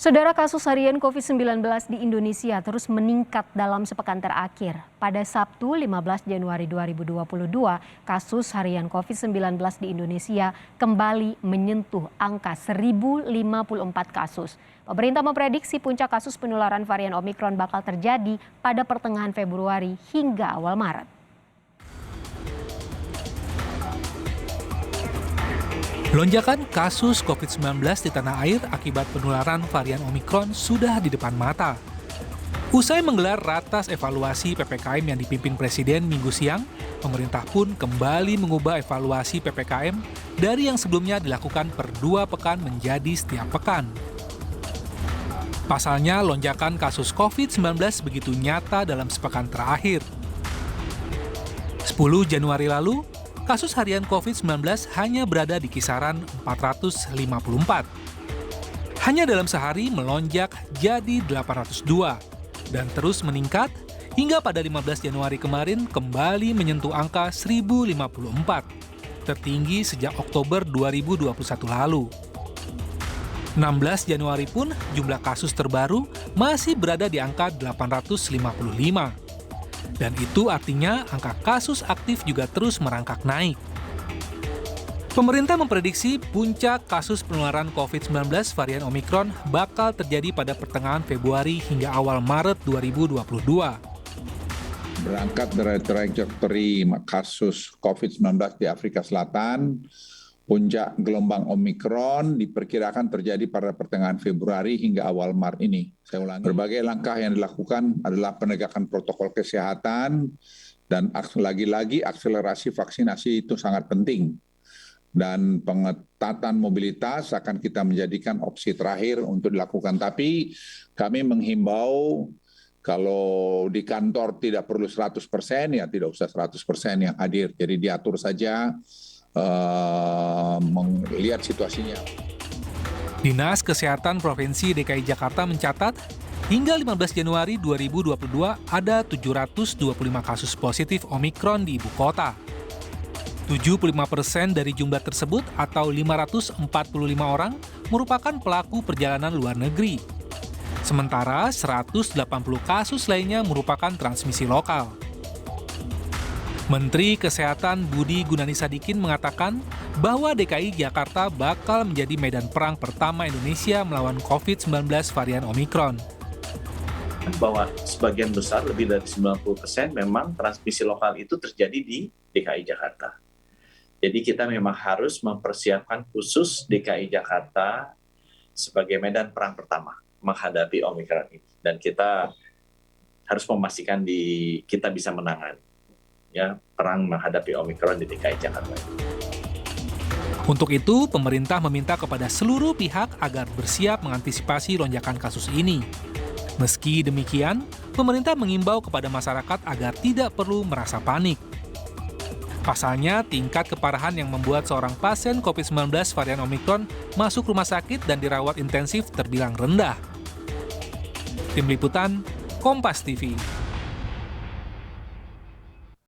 Saudara, kasus harian COVID-19 di Indonesia terus meningkat dalam sepekan terakhir. Pada Sabtu 15 Januari 2022, kasus harian COVID-19 di Indonesia kembali menyentuh angka 1.054 kasus. Pemerintah memprediksi puncak kasus penularan varian Omikron bakal terjadi pada pertengahan Februari hingga awal Maret. Lonjakan kasus COVID-19 di tanah air akibat penularan varian Omikron sudah di depan mata. Usai menggelar ratas evaluasi PPKM yang dipimpin Presiden Minggu siang, pemerintah pun kembali mengubah evaluasi PPKM dari yang sebelumnya dilakukan per 2 pekan menjadi setiap pekan. Pasalnya, lonjakan kasus COVID-19 begitu nyata dalam sepekan terakhir. 10 Januari lalu, kasus harian COVID-19 hanya berada di kisaran 454. Hanya dalam sehari melonjak jadi 802 dan terus meningkat hingga pada 15 Januari kemarin kembali menyentuh angka 1054, tertinggi sejak Oktober 2021 lalu. 16 Januari pun jumlah kasus terbaru masih berada di angka 855. Dan itu artinya angka kasus aktif juga terus merangkak naik. Pemerintah memprediksi puncak kasus penularan COVID-19 varian Omikron bakal terjadi pada pertengahan Februari hingga awal Maret 2022. Berangkat dari trajektori kasus COVID-19 di Afrika Selatan, puncak gelombang Omikron diperkirakan terjadi pada pertengahan Februari hingga awal Maret ini. Saya ulangi, berbagai langkah yang dilakukan adalah penegakan protokol kesehatan dan lagi-lagi akselerasi vaksinasi itu sangat penting. Dan pengetatan mobilitas akan kita menjadikan opsi terakhir untuk dilakukan. Tapi kami menghimbau kalau di kantor tidak perlu 100%, ya tidak usah 100% yang hadir. Jadi diatur saja, melihat situasinya. Dinas Kesehatan Provinsi DKI Jakarta mencatat, hingga 15 Januari 2022 ada 725 kasus positif Omikron di ibu kota. 75% dari jumlah tersebut atau 545 orang merupakan pelaku perjalanan luar negeri. Sementara 180 kasus lainnya merupakan transmisi lokal. Menteri Kesehatan Budi Gunadi Sadikin mengatakan bahwa DKI Jakarta bakal menjadi medan perang pertama Indonesia melawan COVID-19 varian Omikron. Bahwa sebagian besar, lebih dari 90% memang transmisi lokal itu terjadi di DKI Jakarta. Jadi kita memang harus mempersiapkan khusus DKI Jakarta sebagai medan perang pertama menghadapi Omikron ini. Dan kita harus memastikan kita bisa menangani perang menghadapi Omikron di DKI Jakarta. Untuk itu, pemerintah meminta kepada seluruh pihak agar bersiap mengantisipasi lonjakan kasus ini. Meski demikian, pemerintah mengimbau kepada masyarakat agar tidak perlu merasa panik. Pasalnya, tingkat keparahan yang membuat seorang pasien COVID-19 varian Omikron masuk rumah sakit dan dirawat intensif terbilang rendah. Tim Liputan, Kompas TV.